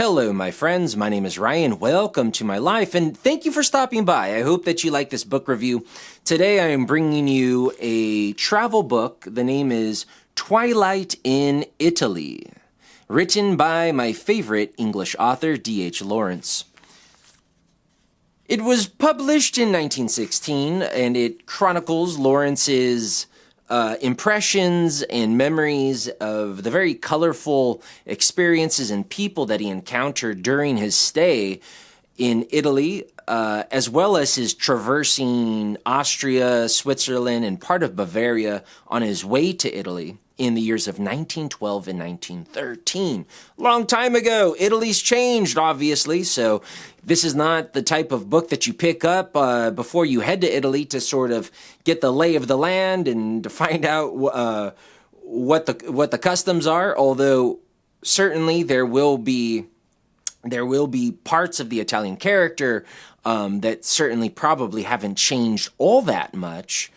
Hello, my friends. My name is Ryan. Welcome to my life, and thank you for stopping by. I hope that you like this book review. Today, I am bringing you a travel book. The name is Twilight in Italy, written by my favorite English author, D.H. Lawrence. It was published in 1916, and it chronicles Lawrence's impressions and memories of the very colorful experiences and people that he encountered during his stay in Italy, as well as his traversing Austria, Switzerland, and part of Bavaria on his way to Italy in the years of 1912 and 1913. Long time ago. Italy's changed, obviously, so this is not the type of book that you pick up before you head to Italy to sort of get the lay of the land and to find out what the customs are, although certainly there will be parts of the Italian character that certainly probably haven't changed all that much.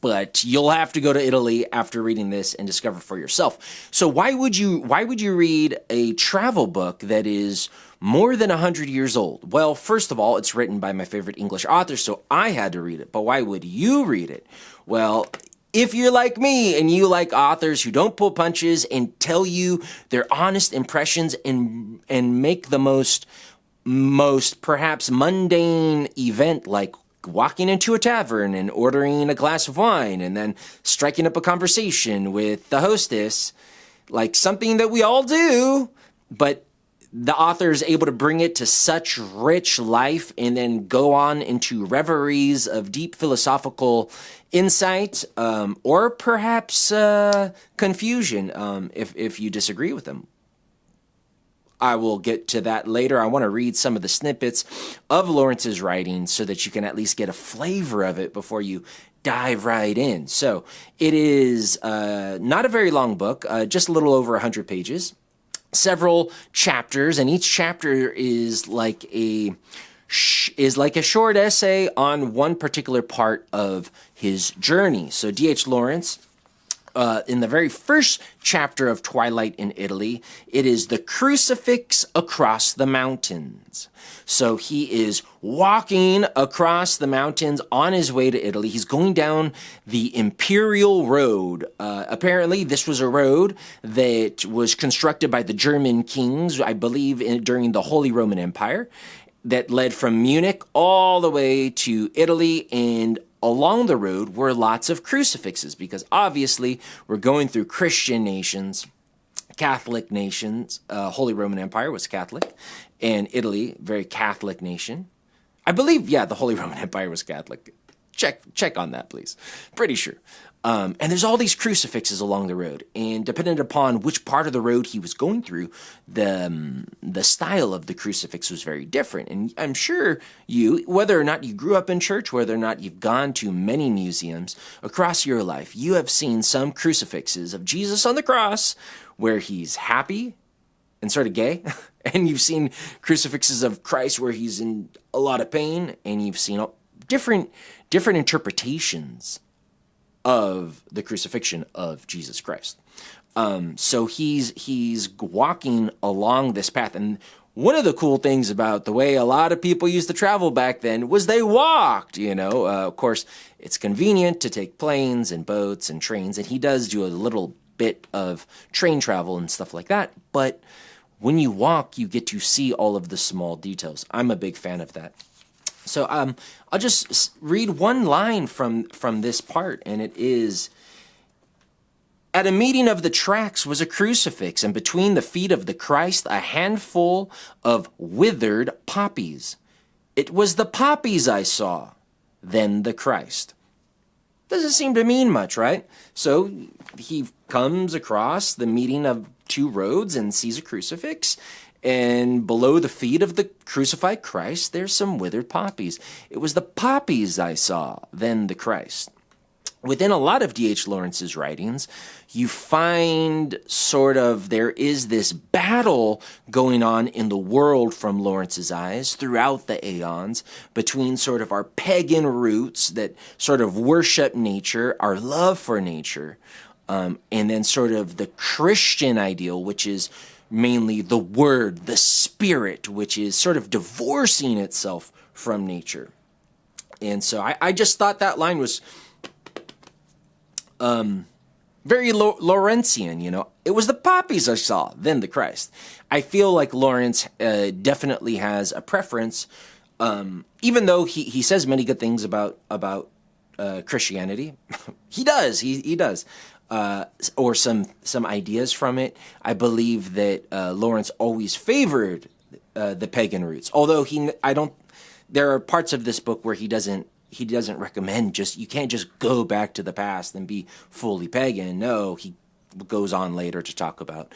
But you'll have to go to Italy after reading this and discover for yourself. So why would you read a travel book that is more than 100 years old? Well, first of all, it's written by my favorite English author, so I had to read it. But why would you read it? Well, if you're like me and you like authors who don't pull punches and tell you their honest impressions and make the most perhaps mundane event like walking into a tavern and ordering a glass of wine and then striking up a conversation with the hostess, like something that we all do, but the author is able to bring it to such rich life and then go on into reveries of deep philosophical insight, or perhaps confusion, if you disagree with them. I will get to that later. I want to read some of the snippets of Lawrence's writing so that you can at least get a flavor of it before you dive right in. So it is not a very long book, just a little over 100 pages, several chapters, and each chapter is like a short essay on one particular part of his journey. So D.H. Lawrence, in the very first chapter of Twilight in Italy, it is the crucifix across the mountains. So he is walking across the mountains on his way to Italy. He's going down the Imperial Road. Apparently, this was a road that was constructed by the German kings, I believe, during the Holy Roman Empire, that led from Munich all the way to Italy, and along the road were lots of crucifixes because obviously we're going through Christian nations, Catholic nations. Holy Roman Empire was Catholic, and Italy, very Catholic nation. I believe, the Holy Roman Empire was Catholic. Check on that, please. Pretty sure. And there's all these crucifixes along the road, and depending upon which part of the road he was going through, the style of the crucifix was very different. And I'm sure you, whether or not you grew up in church, whether or not you've gone to many museums across your life, you have seen some crucifixes of Jesus on the cross where he's happy and sort of gay, and you've seen crucifixes of Christ where he's in a lot of pain, and you've seen different interpretations of the crucifixion of Jesus Christ. So he's walking along this path, and one of the cool things about the way a lot of people used to travel back then was they walked, of course, it's convenient to take planes and boats and trains, and he does do a little bit of train travel and stuff like that, but when you walk, you get to see all of the small details. I'm a big fan of that. So I'll just read one line from this part, and it is, "At a meeting of the tracks was a crucifix, and between the feet of the Christ a handful of withered poppies. It was the poppies I saw, then the Christ." Doesn't seem to mean much, right? So he comes across the meeting of two roads and sees a crucifix, and below the feet of the crucified Christ, there's some withered poppies. It was the poppies I saw, then the Christ. Within a lot of D.H. Lawrence's writings, you find there is this battle going on in the world from Lawrence's eyes throughout the aeons between sort of our pagan roots that sort of worship nature, our love for nature, and then sort of the Christian ideal, which is mainly the Word, the Spirit, which is sort of divorcing itself from nature. And so I just thought that line was very Lawrencean, you know. It was the poppies I saw, then the Christ. I feel like Lawrence definitely has a preference, even though he says many good things about Christianity. He does, he does. Or some ideas from it. I believe that Lawrence always favored the pagan roots. Although there are parts of this book where he doesn't recommend you can't just go back to the past and be fully pagan. No, he goes on later to talk about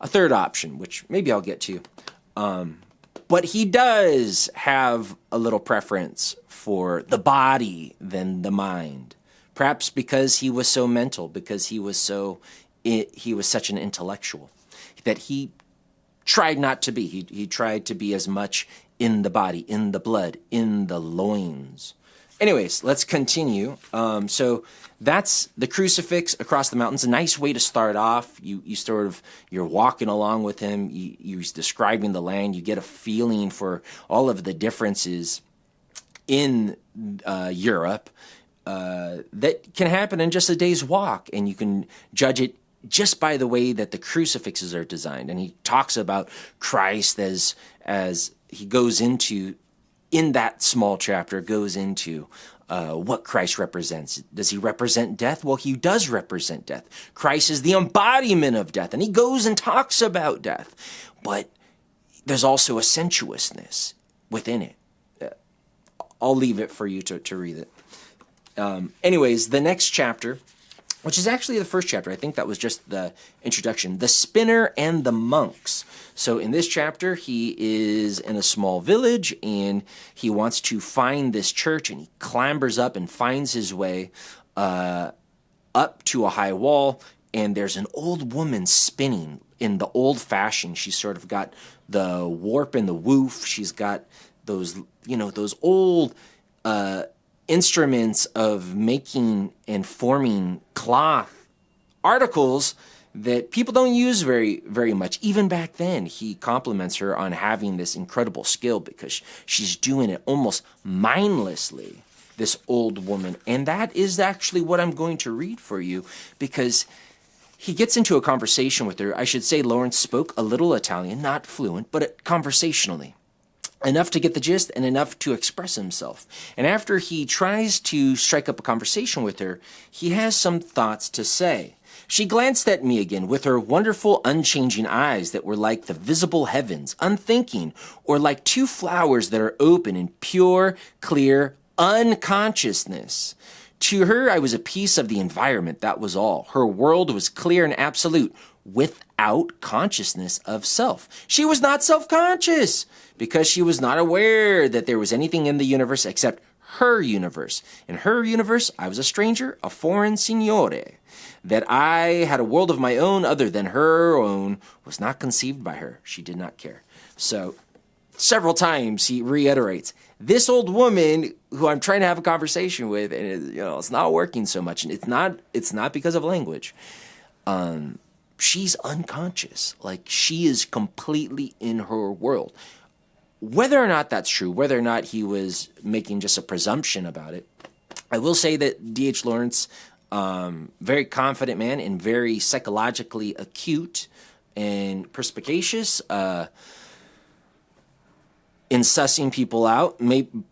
a third option, which maybe I'll get to. But he does have a little preference for the body than the mind. Perhaps because he was so mental, because he was such an intellectual, that he tried not to be. He tried to be as much in the body, in the blood, in the loins. Anyways, let's continue. So that's the crucifix across the mountains. A nice way to start off. You're walking along with him. He's describing the land. You get a feeling for all of the differences in Europe that can happen in just a day's walk, and you can judge it just by the way that the crucifixes are designed. And he talks about Christ as he goes into, in that small chapter, goes into what Christ represents. Does he represent death? Well, he does represent death. Christ is the embodiment of death, and he goes and talks about death. But there's also a sensuousness within it. I'll leave it for you to read it. Anyways, the next chapter, which is actually the first chapter, I think that was just the introduction, The Spinner and the Monks. So in this chapter, he is in a small village, and he wants to find this church, and he clambers up and finds his way up to a high wall, and there's an old woman spinning in the old fashion. She's sort of got the warp and the woof. She's got those old instruments of making and forming cloth articles that people don't use very, very much. Even back then, he compliments her on having this incredible skill because she's doing it almost mindlessly, this old woman. And that is actually what I'm going to read for you, because he gets into a conversation with her. I should say Lawrence spoke a little Italian, not fluent, but conversationally. Enough to get the gist and enough to express himself. And after he tries to strike up a conversation with her, he has some thoughts to say. She glanced at me again with her wonderful, unchanging eyes that were like the visible heavens, unthinking, or like two flowers that are open in pure, clear unconsciousness. To her, I was a piece of the environment, that was all. Her world was clear and absolute, without consciousness of self. She was not self-conscious, because she was not aware that there was anything in the universe except her universe. In her universe, I was a stranger, a foreign signore. That I had a world of my own other than her own was not conceived by her. She did not care. So, several times he reiterates, this old woman who I'm trying to have a conversation with, and it's not working so much. And it's not because of language. She's unconscious. Like, she is completely in her world. Whether or not that's true, whether or not he was making just a presumption about it, I will say that D.H. Lawrence, very confident man and very psychologically acute and perspicacious in sussing people out.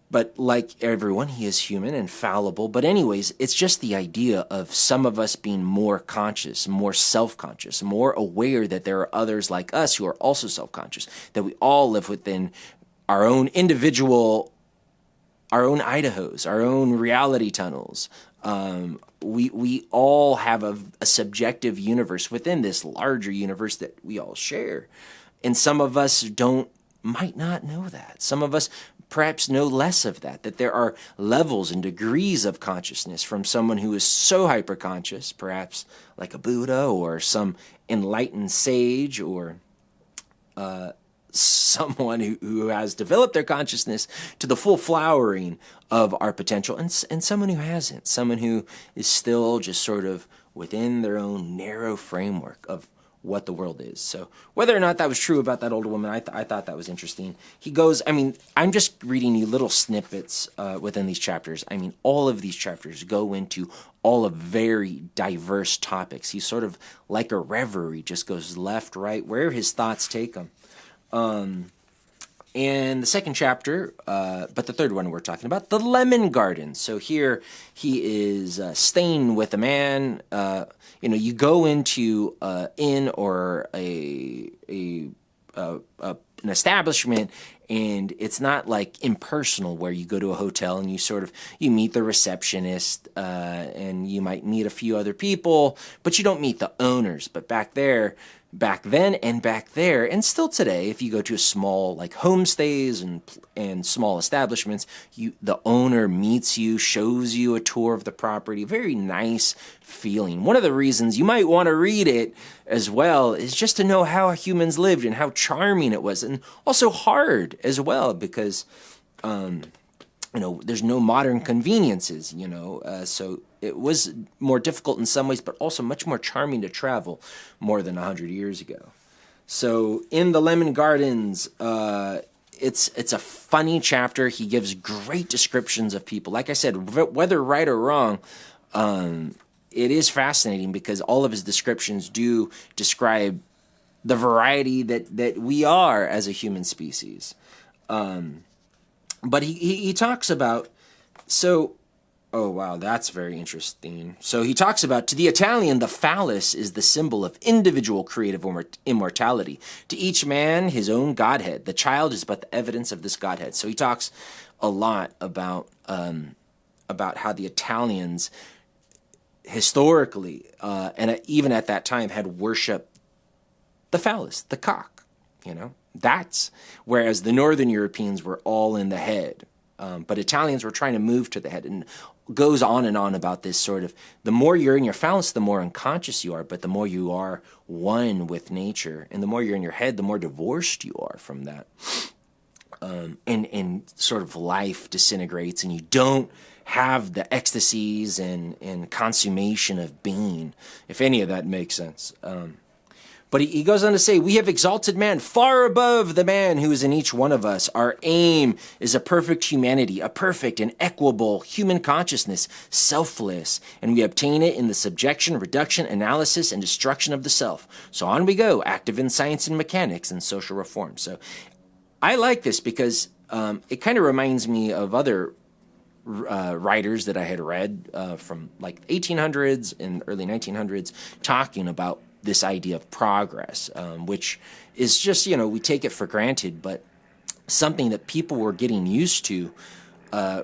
But like everyone, he is human and fallible. But anyways, it's just the idea of some of us being more conscious, more self-conscious, more aware that there are others like us who are also self-conscious, that we all live within our own individual, our own Idahos, our own reality tunnels. We all have a subjective universe within this larger universe that we all share. And some of us might not know that. Some of us perhaps know less of that there are levels and degrees of consciousness from someone who is so hyper-conscious, perhaps like a Buddha or some enlightened sage, or someone who has developed their consciousness to the full flowering of our potential, and someone who hasn't, someone who is still just sort of within their own narrow framework of what the world is. So whether or not that was true about that older woman, I thought that was interesting. He goes, I mean, I'm just reading you little snippets within these chapters. I mean, all of these chapters go into all of very diverse topics. He's sort of like a reverie, just goes left, right, where his thoughts take him. And the second chapter, but the third one we're talking about, the lemon garden. So here he is staying with a man. You go into an inn or an establishment, and it's not like impersonal where you go to a hotel and you meet the receptionist and you might meet a few other people, but you don't meet the owners. But back then and back there, and still today, if you go to a small like homestays and small establishments, the owner meets you, shows you a tour of the property. Very nice feeling. One of the reasons you might want to read it as well is just to know how humans lived and how charming it was, and also hard as well because there's no modern conveniences, so it was more difficult in some ways, but also much more charming to travel more than 100 years ago. So in the Lemon Gardens, it's a funny chapter. He gives great descriptions of people. Like I said, whether right or wrong, it is fascinating because all of his descriptions do describe the variety that we are as a human species. But he talks about, oh wow, that's very interesting. So he talks about, to the Italian, the phallus is the symbol of individual creative immortality. To each man, his own godhead. The child is but the evidence of this godhead. So he talks a lot about how the Italians historically, and even at that time, had worshipped the phallus, the cock, That's whereas the Northern Europeans were all in the head. But Italians were trying to move to the head, and goes on and on about this sort of, the more you're in your phallus, the more unconscious you are, but the more you are one with nature, and the more you're in your head, the more divorced you are from that. And sort of life disintegrates, and you don't have the ecstasies and consummation of being, if any of that makes sense. But he goes on to say, we have exalted man far above the man who is in each one of us. Our aim is a perfect humanity, a perfect and equable human consciousness, selfless, and we obtain it in the subjection, reduction, analysis, and destruction of the self. So on we go, active in science and mechanics and social reform. So I like this because it kind of reminds me of other writers that I had read from like 1800s and early 1900s talking about this idea of progress, which is just, we take it for granted, but something that people were getting used to,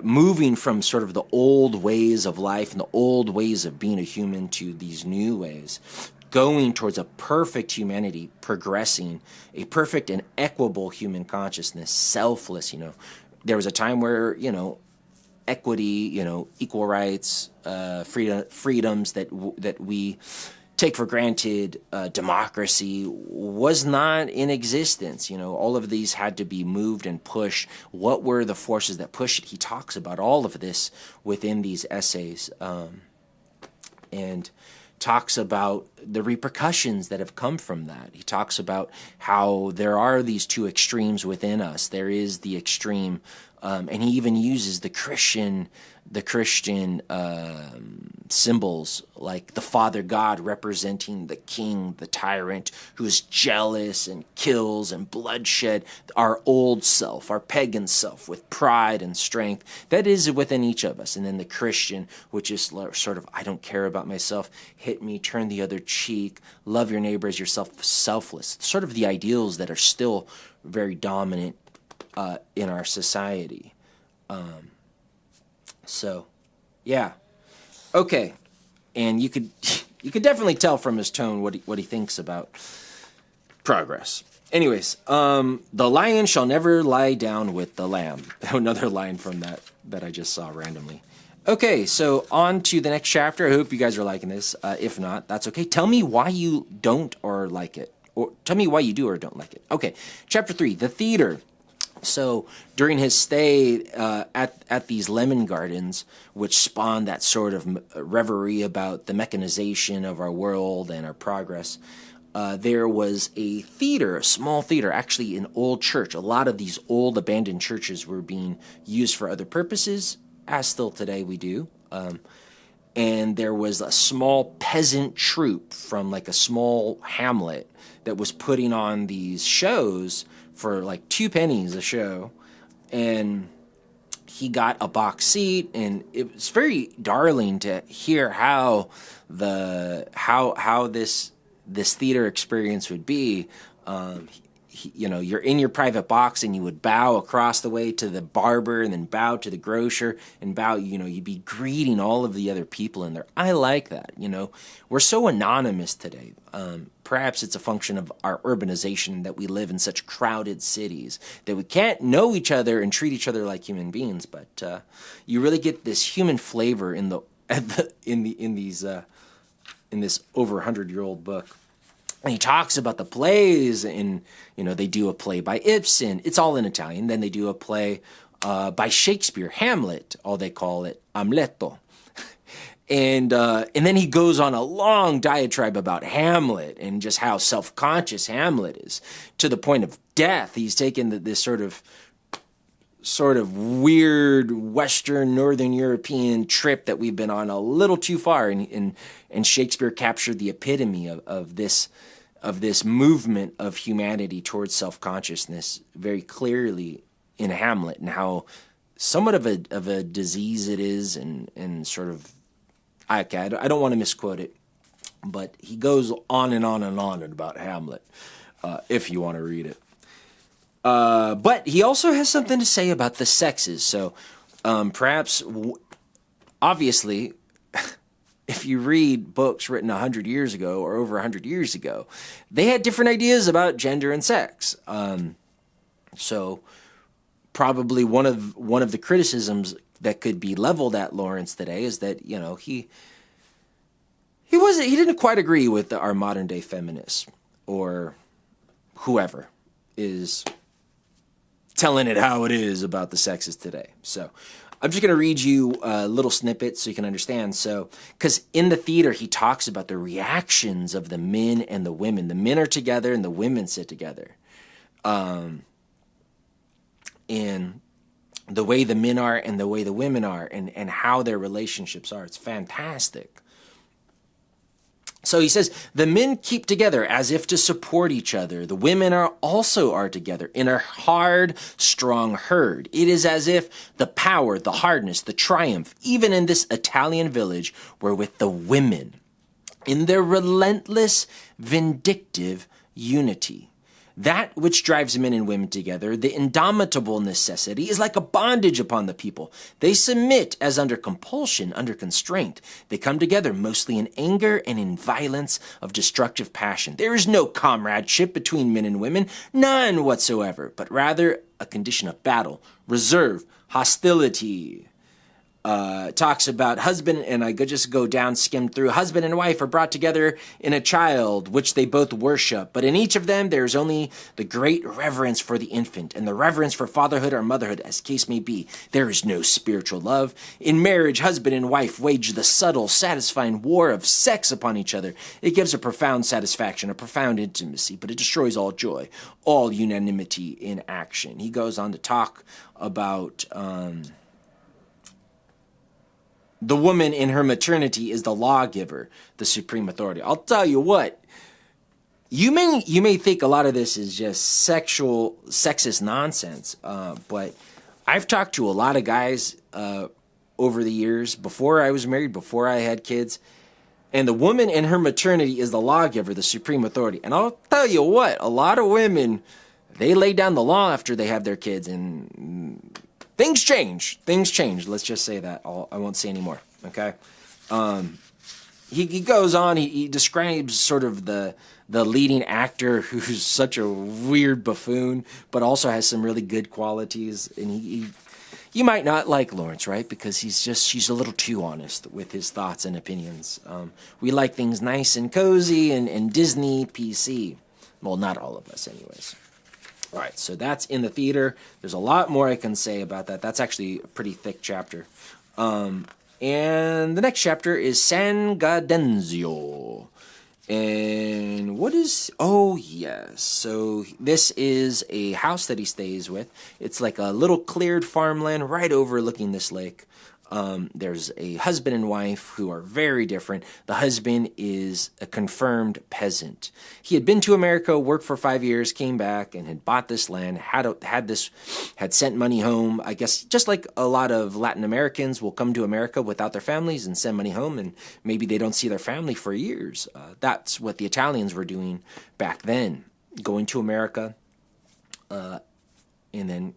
moving from sort of the old ways of life and the old ways of being a human to these new ways, going towards a perfect humanity, progressing, a perfect and equable human consciousness, selfless, There was a time where, equity, equal rights, freedoms that we take for granted, democracy was not in existence. All of these had to be moved and pushed. What were the forces that pushed it? He talks about all of this within these essays, and talks about the repercussions that have come from that. He talks about how there are these two extremes within us. There is the extreme, and he even uses the Christian symbols, like the Father God representing the king, the tyrant, who is jealous and kills and bloodshed, our old self, our pagan self, with pride and strength. That is within each of us. And then the Christian, which is sort of, I don't care about myself, hit me, turn the other cheek, love your neighbor as yourself, selfless. Sort of the ideals that are still very dominant in our society. So, yeah. Okay. And you could definitely tell from his tone what he thinks about progress. Anyways, the lion shall never lie down with the lamb. Another line from that I just saw randomly. Okay, so on to the next chapter. I hope you guys are liking this. If not, that's okay. Tell me why you don't or like it. Or tell me why you do or don't like it. Okay, chapter 3, the theater. So during his stay at these lemon gardens, which spawned that sort of reverie about the mechanization of our world and our progress, there was a theater, a small theater, actually an old church. A lot of these old abandoned churches were being used for other purposes, as still today we do. And there was a small peasant troupe from like a small hamlet that was putting on these shows for like 2 pennies a show. And he got a box seat, and it was very darling to hear how this theater experience would be. You're in your private box, and you would bow across the way to the barber, and then bow to the grocer, and bow, you'd be greeting all of the other people in there. I like that. We're so anonymous today. Perhaps it's a function of our urbanization, that we live in such crowded cities that we can't know each other and treat each other like human beings. But you really get this human flavor in this over 100-year-old book. And he talks about the plays, and they do a play by Ibsen. It's all in Italian. Then they do a play by Shakespeare, Hamlet. All they call it Amleto. And then he goes on a long diatribe about Hamlet and just how self-conscious Hamlet is, to the point of death. He's taken this sort of weird Western Northern European trip that we've been on a little too far, and Shakespeare captured the epitome of this movement of humanity towards self-consciousness very clearly in Hamlet, and how somewhat of a disease it is, and sort of, I don't want to misquote it, but he goes on and on and on about Hamlet, if you want to read it. But he also has something to say about the sexes. So obviously, if you read books written 100 years ago or over 100 years ago, they had different ideas about gender and sex. So probably one of the criticisms that could be leveled at Lawrence today is that, he didn't quite agree with our modern day feminists, or whoever is telling it how it is about the sexes today. So I'm just going to read you a little snippet so you can understand. So, because in the theater, he talks about the reactions of the men and the women. The men are together and the women sit together. And the way the men are and the way the women are, and how their relationships are. It's fantastic. So he says, the men keep together as if to support each other. The women are together in a hard, strong herd. It is as if the power, the hardness, the triumph, even in this Italian village, were with the women, in their relentless, vindictive unity. That which drives men and women together, the indomitable necessity, is like a bondage upon the people. They submit as under compulsion, under constraint. They come together mostly in anger and in violence of destructive passion. There is no comradeship between men and women, none whatsoever, but rather a condition of battle, reserve, hostility. Talks about husband, and I could just go down, skim through. Husband and wife are brought together in a child, which they both worship. But in each of them, there is only the great reverence for the infant, and the reverence for fatherhood or motherhood, as case may be. There is no spiritual love. In marriage, husband and wife wage the subtle, satisfying war of sex upon each other. It gives a profound satisfaction, a profound intimacy, but it destroys all joy, all unanimity in action. He goes on to talk about the woman in her maternity is the lawgiver, the supreme authority. I'll tell you what, you may think a lot of this is just sexist nonsense, but I've talked to a lot of guys over the years, before I was married, before I had kids, and the woman in her maternity is the lawgiver, the supreme authority. And I'll tell you what, a lot of women, they lay down the law after they have their kids, and things change. Let's just say that. I won't say any more. Okay. He goes on. He describes sort of the leading actor who's such a weird buffoon, but also has some really good qualities. And you might not like Lawrence, right? Because she's a little too honest with his thoughts and opinions. We like things nice and cozy and Disney PC. Well, not all of us, anyways. All right, so that's in the theater. There's a lot more I can say about that. That's actually a pretty thick chapter. And the next chapter is San Gaudenzio. And what is, oh yes, so this is a house that he stays with. It's like a little cleared farmland right overlooking this lake. There's a husband and wife who are very different. The husband is a confirmed peasant. He had been to America, worked for 5 years, came back, and had bought this land, had sent money home. I guess just like a lot of Latin Americans will come to America without their families and send money home, and maybe they don't see their family for years. That's what the Italians were doing back then, going to America, and then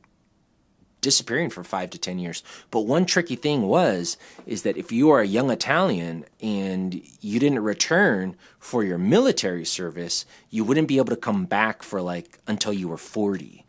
disappearing for 5 to 10 years. But one tricky thing is that if you are a young Italian and you didn't return for your military service, you wouldn't be able to come back for like until you were 40.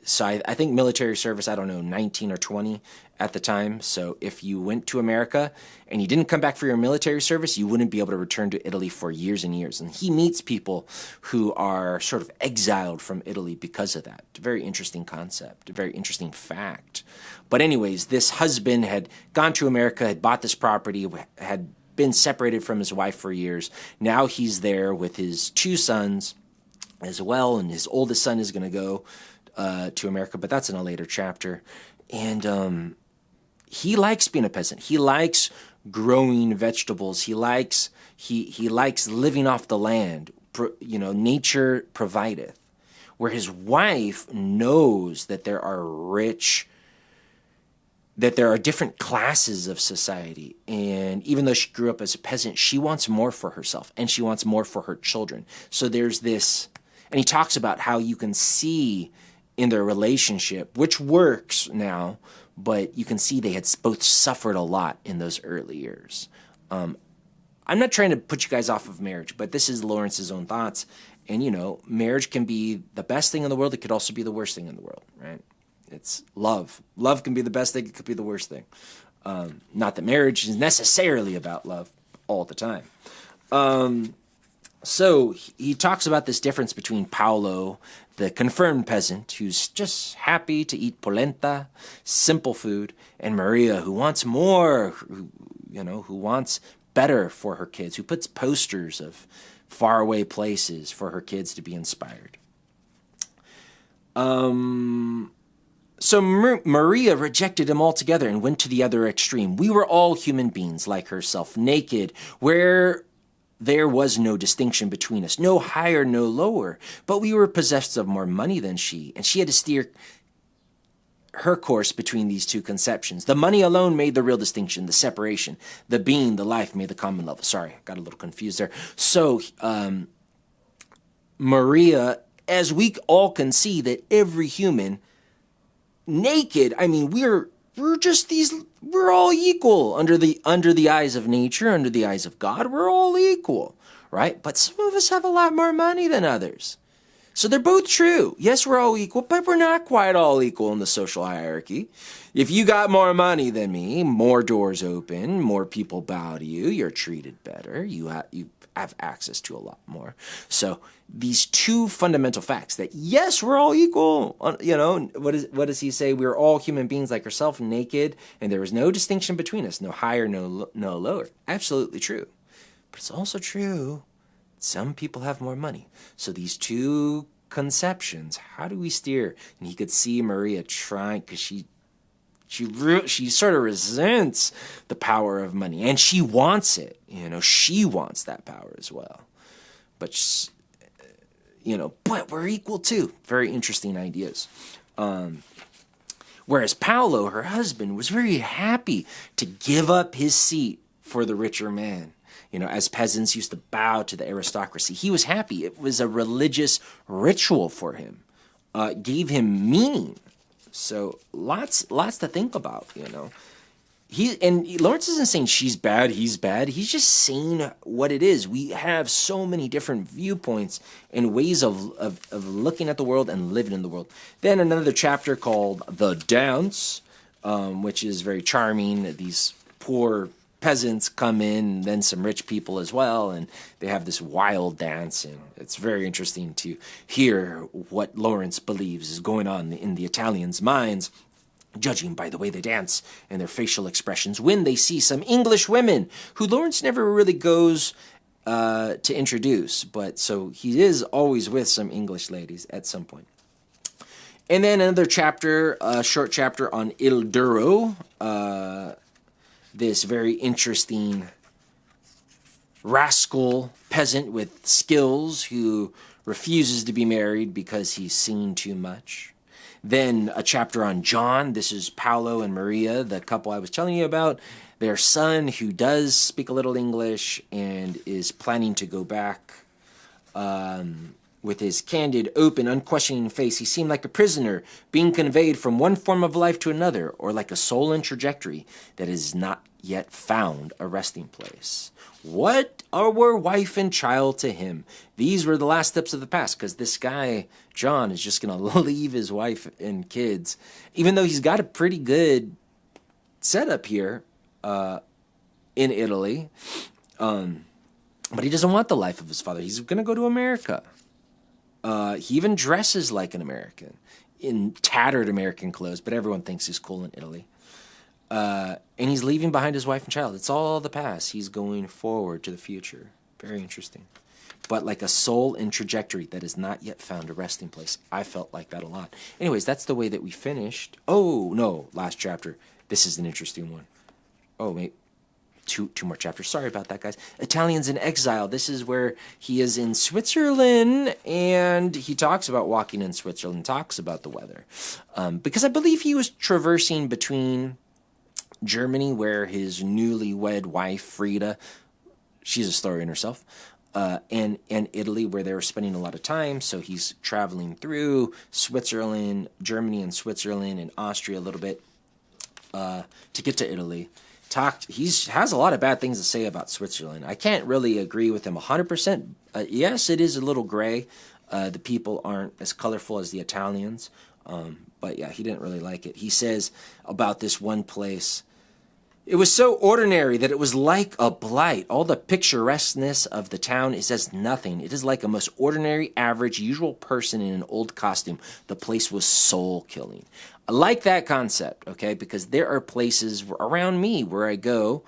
So I think military service, I don't know, 19 or 20 at the time. So if you went to America and you didn't come back for your military service, you wouldn't be able to return to Italy for years and years. And he meets people who are sort of exiled from Italy because of that. It's a very interesting concept, a very interesting fact. But anyways, this husband had gone to America, had bought this property, had been separated from his wife for years. Now he's there with his 2 sons as well, and his oldest son is going to go to America, but that's in a later chapter. And he likes being a peasant. He likes growing vegetables. He likes living off the land. Nature provideth. Where his wife knows that there are different classes of society, and even though she grew up as a peasant, she wants more for herself and she wants more for her children. So there's this, and he talks about how you can see in their relationship, which works now, but you can see they had both suffered a lot in those early years. I'm not trying to put you guys off of marriage, but this is Lawrence's own thoughts. And, marriage can be the best thing in the world. It could also be the worst thing in the world, right? It's love. Love can be the best thing. It could be the worst thing. Not that marriage is necessarily about love all the time. So he talks about this difference between Paolo, the confirmed peasant, who's just happy to eat polenta, simple food, and Maria, who wants more, who wants better for her kids, who puts posters of faraway places for her kids to be inspired. So Maria rejected him altogether and went to the other extreme. We were all human beings like herself, naked, where there was no distinction between us, no higher, no lower, but we were possessed of more money than she, and she had to steer her course between these two conceptions. The money alone made the real distinction, the separation. The being, the life, made the common level. Sorry, I got a little confused there. So Maria, as we all can see, that every human, naked, I mean, we're all equal under the eyes of nature, under the eyes of God. We're all equal, right? But some of us have a lot more money than others. So they're both true. Yes, we're all equal, but we're not quite all equal in the social hierarchy. If you got more money than me, more doors open, more people bow to you, you're treated better, you have access to a lot more. So these two fundamental facts that, yes, we're all equal. What does he say? We're all human beings like yourself, naked, and there is no distinction between us, no higher, no lower. Absolutely true. But it's also true some people have more money. So these two conceptions, how do we steer? And he could see Maria trying, because she sort of resents the power of money, and she wants it. She wants that power as well. But but we're equal too. Very interesting ideas. Whereas Paolo, her husband, was very happy to give up his seat for the richer man. As peasants used to bow to the aristocracy, he was happy. It was a religious ritual for him. Gave him meaning. So lots to think about, Lawrence isn't saying she's bad, he's bad. He's just saying what it is. We have so many different viewpoints and ways of looking at the world and living in the world. Then another chapter called The Dance, which is very charming. These poor peasants come in, and then some rich people as well, and they have this wild dance, and it's very interesting to hear what Lawrence believes is going on in the Italians' minds, judging by the way they dance and their facial expressions when they see some English women, who Lawrence never really goes to introduce, but so he is always with some English ladies at some point. And then another chapter, a short chapter on Il Duro, this very interesting rascal peasant with skills who refuses to be married because he's seen too much. Then a chapter on John. This is Paolo and Maria, the couple I was telling you about. Their son, who does speak a little English and is planning to go back. With his candid, open, unquestioning face, he seemed like a prisoner being conveyed from one form of life to another, or like a soul in trajectory that has not yet found a resting place. What were wife and child to him? These were the last steps of the past, because this guy, John, is just going to leave his wife and kids, even though he's got a pretty good setup here in Italy. But he doesn't want the life of his father. He's going to go to America. He even dresses like an American in tattered American clothes, but everyone thinks he's cool in Italy. And he's leaving behind his wife and child. It's all the past. He's going forward to the future. Very interesting. But like a soul in trajectory that has not yet found a resting place. I felt like that a lot. Anyways, that's the way that we finished. Oh, no, last chapter. This is an interesting one. Oh, wait. Two more chapters. Sorry about that, guys. Italians in Exile. This is where he is in Switzerland, and he talks about walking in Switzerland, talks about the weather. Because I believe he was traversing between Germany, where his newlywed wife, Frida, she's a story in herself, and Italy, where they were spending a lot of time. So he's traveling through Switzerland, Germany and Switzerland and Austria a little bit to get to Italy. He has a lot of bad things to say about Switzerland. I can't really agree with him 100%. Yes, it is a little gray. The people aren't as colorful as the Italians. But yeah, he didn't really like it. He says about this one place, it was so ordinary that it was like a blight. All the picturesqueness of the town is as nothing. It is like a most ordinary, average, usual person in an old costume. The place was soul-killing. I like that concept, okay, because there are places around me where I go,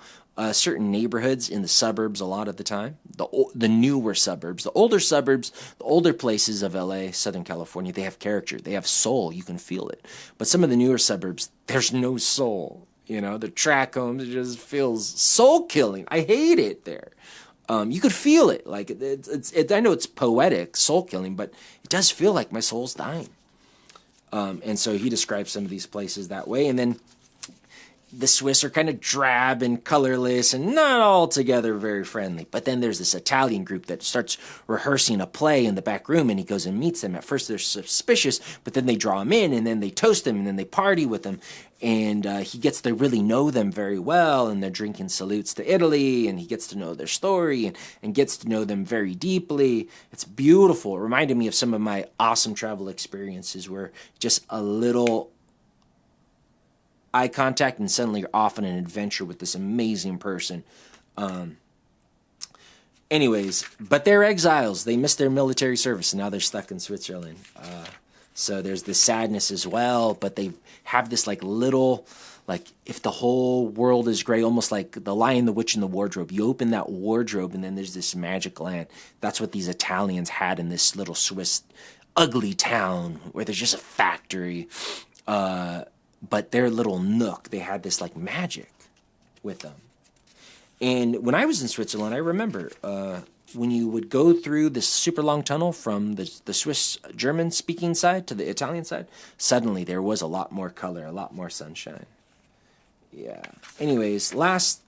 certain neighborhoods in the suburbs a lot of the time, the newer suburbs, the older places of LA, Southern California, they have character, they have soul, you can feel it. But some of the newer suburbs, there's no soul, you know, the track homes, it just feels soul-killing. I hate it there. You could feel it, like, I know it's poetic, soul-killing, but it does feel like my soul's dying. And so he describes some of these places that way. And then the Swiss are kind of drab and colorless and not altogether very friendly. But then there's this Italian group that starts rehearsing a play in the back room, and he goes and meets them. At first they're suspicious, but then they draw him in, and then they toast him, and then they party with him. And he gets to really know them very well, and they're drinking salutes to Italy, and he gets to know their story and gets to know them very deeply. It's beautiful. It reminded me of some of my awesome travel experiences where just a little eye contact and suddenly you're off on an adventure with this amazing person. Anyways, but they're exiles. They missed their military service, and now they're stuck in Switzerland. So there's this sadness as well, but they have this like little, like if the whole world is gray, almost like The Lion, the Witch, and the Wardrobe. You open that wardrobe and then there's this magic land. That's what these Italians had in this little Swiss ugly town where there's just a factory. But their little nook, they had this like magic with them. And when I was in Switzerland, I remember when you would go through this super long tunnel from the Swiss German speaking side to the Italian side, suddenly there was a lot more color, a lot more sunshine. Yeah. Anyways, last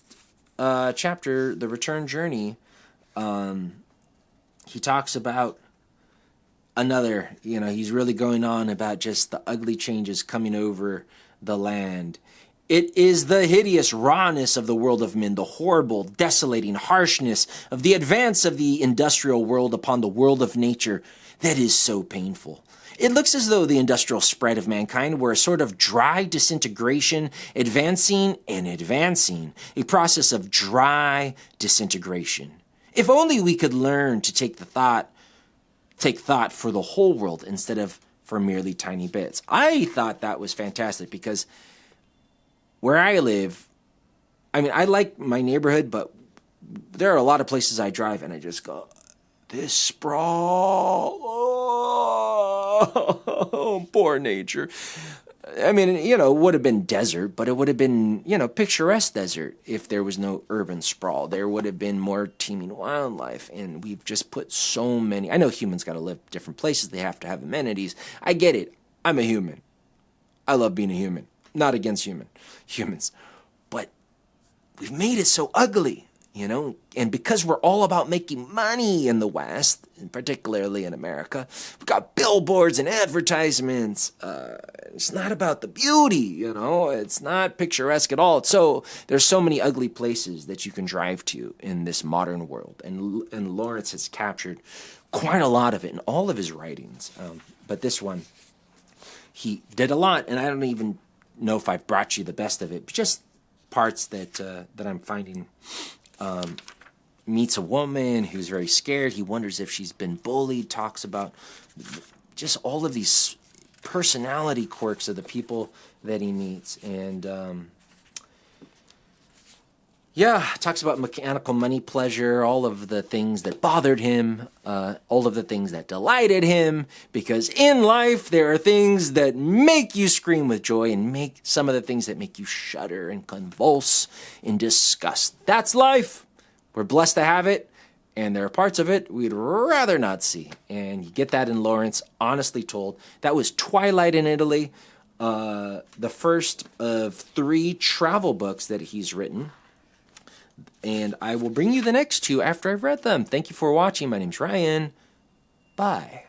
chapter, the return journey, he talks about another, he's really going on about just the ugly changes coming over the land. It is the hideous rawness of the world of men, the horrible, desolating harshness of the advance of the industrial world upon the world of nature that is so painful. It looks as though the industrial spread of mankind were a sort of dry disintegration, advancing and advancing, a process of dry disintegration. If only we could learn to take thought for the whole world instead of for merely tiny bits. I thought that was fantastic because where I live, I mean, I like my neighborhood, but there are a lot of places I drive and I just go, this sprawl, oh, poor nature. I mean, it would have been desert, but it would have been, picturesque desert if there was no urban sprawl. There would have been more teeming wildlife, and we've just put so many. I know humans got to live different places. They have to have amenities. I get it. I'm a human. I love being a human. Not against humans. But we've made it so ugly. And because we're all about making money in the West, and particularly in America, we've got billboards and advertisements. It's not about the beauty, It's not picturesque at all. So there's so many ugly places that you can drive to in this modern world. And Lawrence has captured quite a lot of it in all of his writings. But this one, he did a lot, and I don't even know if I've brought you the best of it, but just parts that I'm finding. Meets a woman who's very scared. He wonders if she's been bullied. Talks about just all of these personality quirks of the people that he meets. And talks about mechanical money pleasure, all of the things that bothered him, all of the things that delighted him, because in life there are things that make you scream with joy and make some of the things that make you shudder and convulse in disgust. That's life. We're blessed to have it, and there are parts of it we'd rather not see. And you get that in Lawrence, honestly told. That was Twilight in Italy, the first of 3 travel books that he's written. And I will bring you the next 2 after I've read them. Thank you for watching. My name's Ryan. Bye.